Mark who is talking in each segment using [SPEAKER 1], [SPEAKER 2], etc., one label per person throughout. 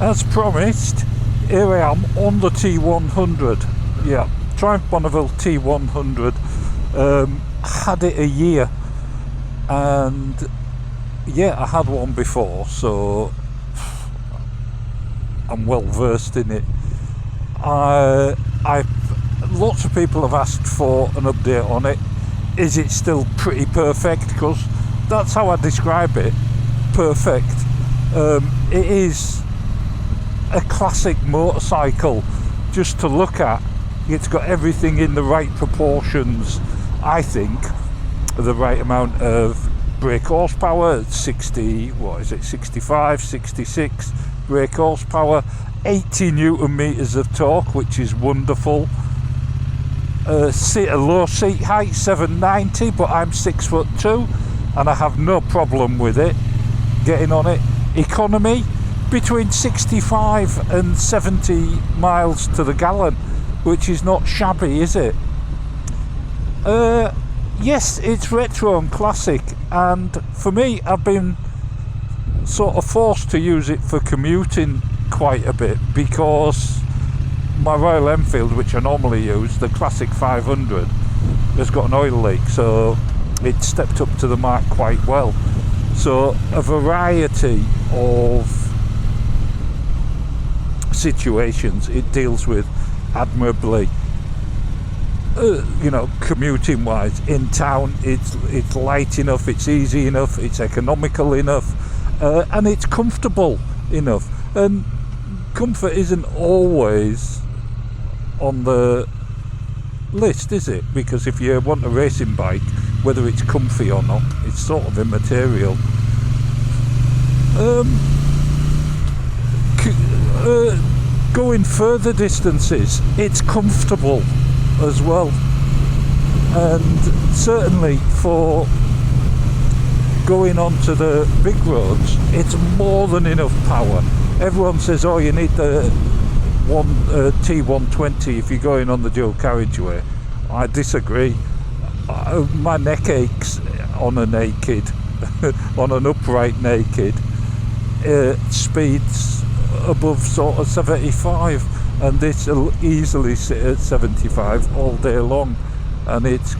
[SPEAKER 1] as promised, here I am on the T100. Yeah, Triumph Bonneville T100. Had it a year, and yeah, I had one before, so I'm well versed in it. Lots of people have asked for an update on it. Is it still pretty perfect? Because that's how I describe it. Perfect. It is a classic motorcycle just to look at. It's got everything in the right proportions, I think. The right amount of brake horsepower, 65, 66 brake horsepower, 80 newton meters of torque, which is wonderful. A low seat height, 790, but I'm 6'2", and I have no problem with it getting on it. Economy between 65 and 70 miles to the gallon, which is not shabby, is it? Yes, it's retro and classic, and for me, I've been sort of forced to use it for commuting quite a bit, because my Royal Enfield, which I normally use, the Classic 500, has got an oil leak, so it stepped up to the mark quite well. So a variety of situations it deals with admirably. Commuting wise, in town, it's light enough, it's easy enough, it's economical enough, and it's comfortable enough. And comfort isn't always on the list, is it? Because if you want a racing bike, whether it's comfy or not, it's sort of immaterial. Going further distances, it's comfortable as well, and certainly for going onto the big roads, it's more than enough power. Everyone says, oh, you need the T120 if you're going on the dual carriageway. I disagree. My neck aches on a naked on an upright naked. Speeds above sort of 75, and this will easily sit at 75 all day long, and it's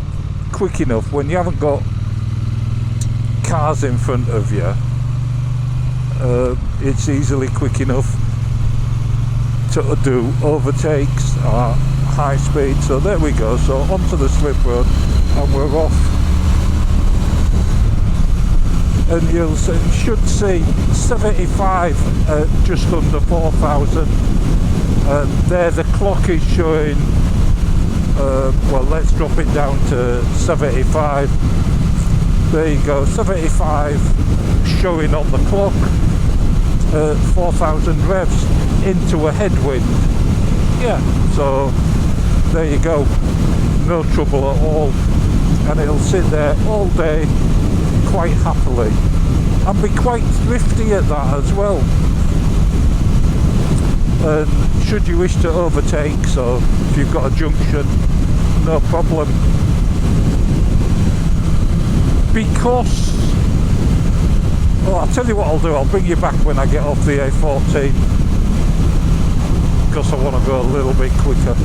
[SPEAKER 1] quick enough when you haven't got cars in front of you. It's easily quick enough to do overtakes at high speed. So there we go, so onto the slip road, and we're off. And you should see 75 at just under 4,000, and there the clock is showing, well, let's drop it down to 75. There you go, 75 showing on the clock, 4,000 revs into a headwind. Yeah, so there you go, no trouble at all, and it'll sit there all day quite happily, and be quite thrifty at that as well. And should you wish to overtake, so if you've got a junction, no problem. Because, well, I'll tell you what I'll do, I'll bring you back when I get off the A14, because I want to go a little bit quicker.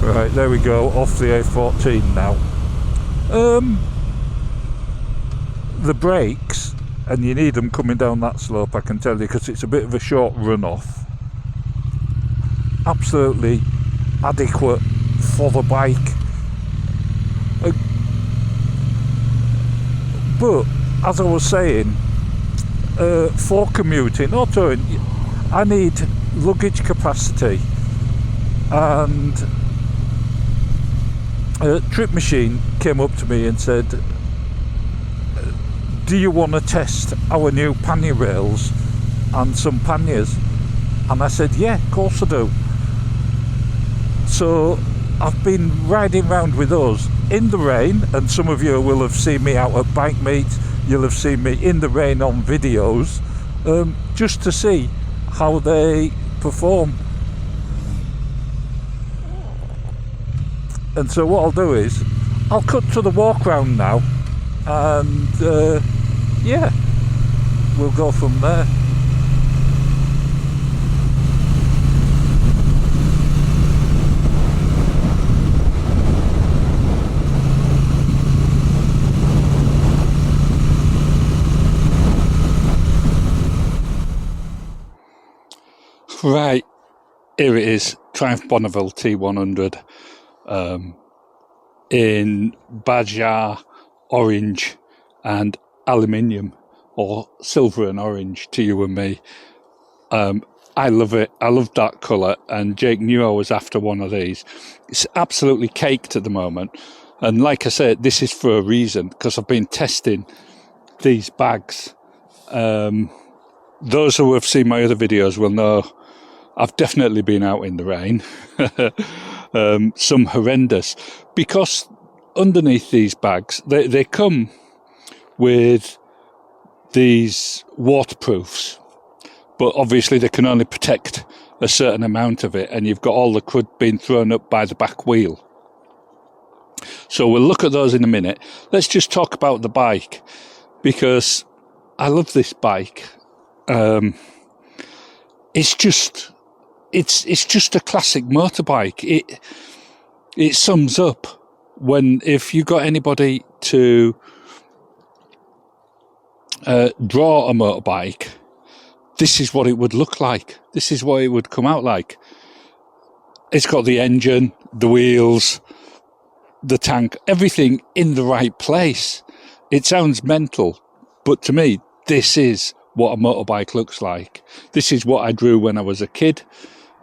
[SPEAKER 1] Right, there we go, off the A14 now. The brakes, and you need them coming down that slope, I can tell you, because it's a bit of a short run-off. Absolutely adequate for the bike. But, as I was saying, for commuting or touring, I need luggage capacity, and TripMachine came up to me and said, do you want to test our new pannier rails and some panniers? And I said, yeah, of course I do. So I've been riding around with those in the rain, and some of you will have seen me out at bike meets, you'll have seen me in the rain on videos, just to see how they perform. And so what I'll do is I'll cut to the walk round now, and yeah, we'll go from there. Right, here it is, Triumph Bonneville T100 in Bajar, orange and aluminium, or silver and orange to you and me. I love it. I love that colour, and Jake knew I was after one of these. It's absolutely caked at the moment, and like I said, this is for a reason, because I've been testing these bags. Those who have seen my other videos will know I've definitely been out in the rain, some horrendous, because underneath these bags, they come with these waterproofs, but obviously they can only protect a certain amount of it, and you've got all the crud being thrown up by the back wheel. So we'll look at those in a minute. Let's just talk about the bike, because I love this bike. It's just a classic motorbike. It sums up if you got anybody to draw a motorbike, this is what it would look like. This is what it would come out like. It's got the engine, the wheels, the tank, everything in the right place. It sounds mental, but to me, this is what a motorbike looks like. This is what I drew when I was a kid.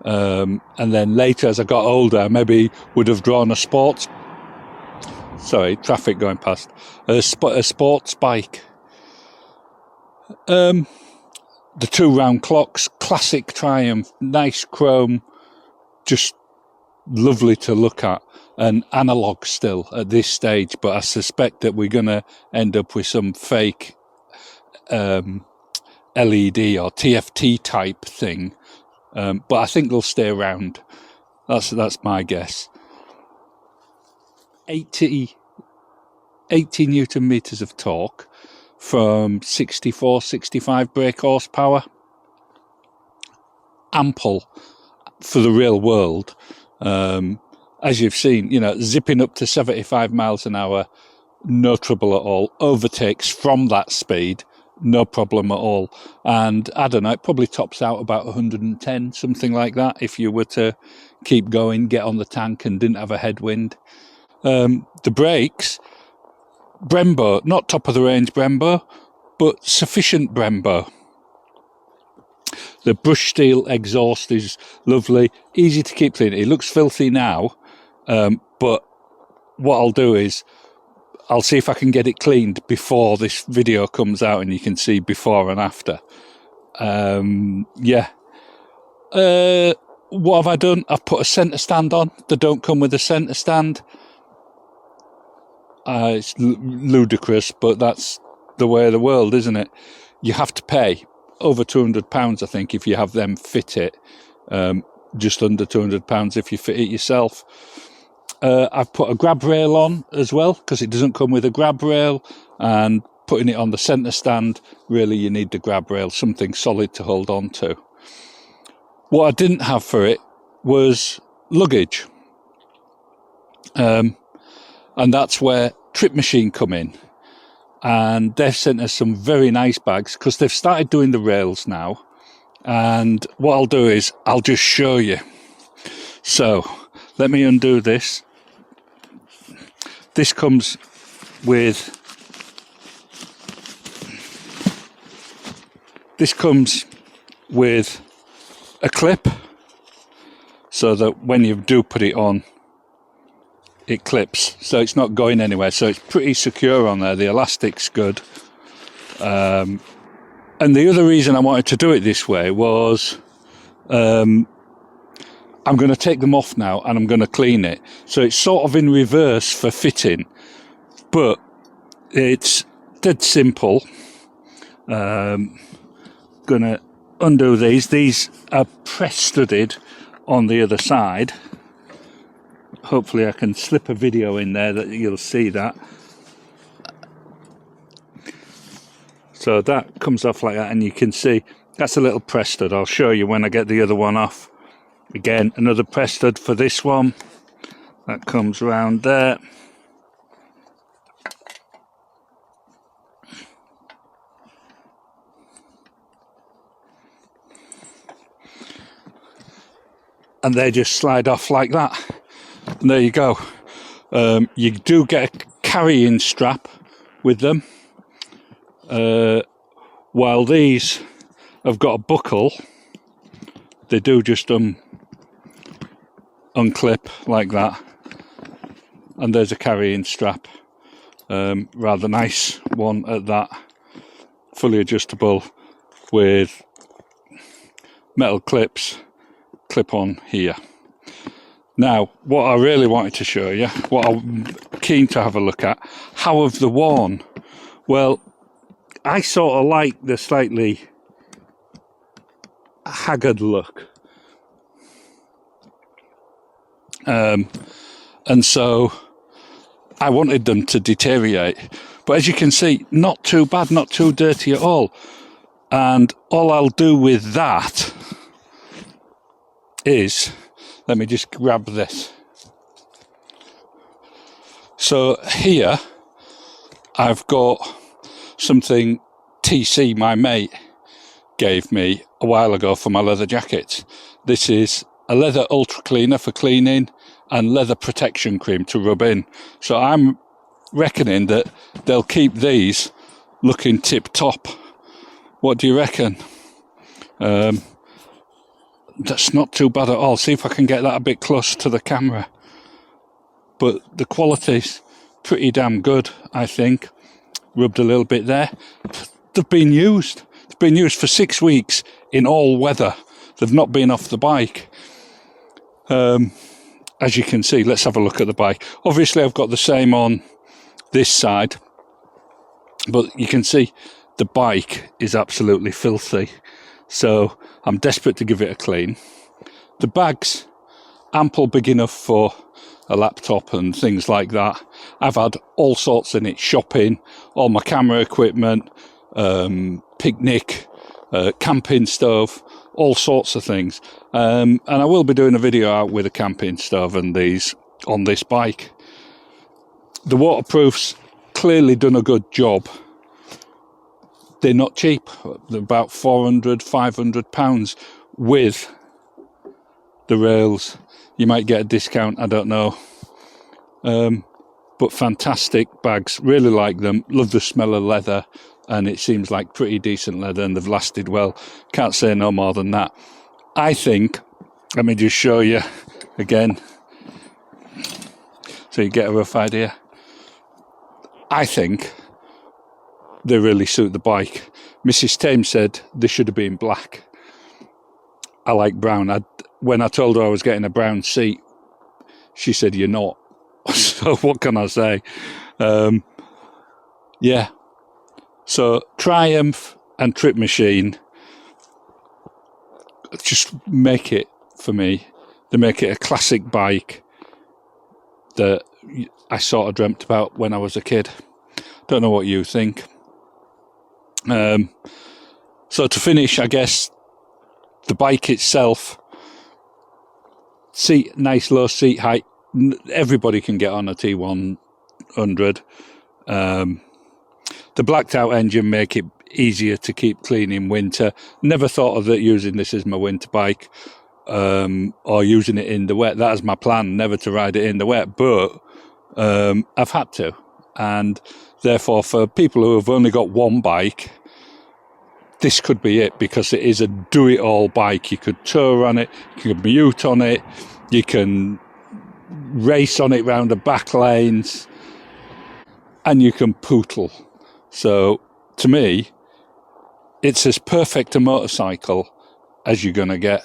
[SPEAKER 1] And then later, as I got older, I maybe would have drawn traffic going past, a sports bike. The two round clocks, classic Triumph, nice chrome, just lovely to look at, and analog still at this stage, but I suspect that we're going to end up with some fake LED or TFT type thing. But I think they'll stay around. That's my guess. 80 Newton meters of torque from 65 brake horsepower. Ample for the real world. As you've seen, zipping up to 75 miles an hour, no trouble at all. Overtakes from that speed, no problem at all. And I don't know, it probably tops out about 110, something like that, if you were to keep going, get on the tank and didn't have a headwind. The brakes, Brembo, not top of the range Brembo, but sufficient Brembo. The brush steel exhaust is lovely, easy to keep clean. It looks filthy now, but what I'll do is I'll see if I can get it cleaned before this video comes out and you can see before and after. What have I done? I've put a centre stand on. They don't come with a centre stand. It's ludicrous, but that's the way of the world, isn't it? You have to pay over £200, I think, if you have them fit it. Just under £200 if you fit it yourself. I've put a grab rail on as well, because it doesn't come with a grab rail, and putting it on the centre stand, really you need the grab rail, something solid to hold on to. What I didn't have for it was luggage. And that's where TripMachine come in. And they've sent us some very nice bags, because they've started doing the rails now. And what I'll do is I'll just show you. So let me undo this. This comes with a clip, so that when you do put it on, it clips, so it's not going anywhere. So it's pretty secure on there. The elastic's good. And the other reason I wanted to do it this way was I'm going to take them off now and I'm going to clean it. So it's sort of in reverse for fitting, but it's dead simple. Going to undo these. These are press studded on the other side. Hopefully I can slip a video in there that you'll see that. So that comes off like that, and you can see that's a little press stud. I'll show you when I get the other one off. Again, another press stud for this one. That comes round there. And they just slide off like that. And there you go. You do get a carrying strap with them. While these have got a buckle, they do just unclip like that. And there's a carrying strap. Rather nice one at that. Fully adjustable with metal clips. Clip on here. Now, what I really wanted to show you, what I'm keen to have a look at, how have they worn? Well, I sort of like the slightly haggard look. And so I wanted them to deteriorate. But as you can see, not too bad, not too dirty at all. And all I'll do with that is, let me just grab this. So here I've got something TC, my mate, gave me a while ago for my leather jackets. This is a leather ultra cleaner for cleaning and leather protection cream to rub in. So I'm reckoning that they'll keep these looking tip top. What do you reckon? That's not too bad at all. See if I can get that a bit close to the camera. But the quality's pretty damn good, I think. Rubbed a little bit there. They've been used. They've been used for 6 weeks in all weather. They've not been off the bike. As you can see, let's have a look at the bike. Obviously, I've got the same on this side. But you can see the bike is absolutely filthy. So I'm desperate to give it a clean. The bag's ample big enough for a laptop and things like that. I've had all sorts in it, shopping, all my camera equipment, picnic, camping stove, all sorts of things. And I will be doing a video out with a camping stove and these on this bike. The waterproof's clearly done a good job. They're not cheap. They're about £400, £500 with the rails. You might get a discount, I don't know. But fantastic bags. Really like them. Love the smell of leather. And it seems like pretty decent leather and they've lasted well. Can't say no more than that. I think, let me just show you again so you get a rough idea. I think they really suit the bike. Mrs. Tame said they should have been black. I like brown. When I told her I was getting a brown seat, she said, "You're not." So what can I say? Yeah. So Triumph and TripMachine just make it for me. They make it a classic bike that I sort of dreamt about when I was a kid. Don't know what you think. So to finish, I guess the bike itself, nice low seat height. Everybody can get on a T100. The blacked out engine make it easier to keep clean in winter. Never thought of that using this as my winter bike, or using it in the wet. That is my plan, never to ride it in the wet, but I've had to. And therefore, for people who have only got one bike, this could be it, because it is a do-it-all bike. You could tour on it, you can commute on it, you can race on it round the back lanes, and you can poodle. So, to me, it's as perfect a motorcycle as you're going to get.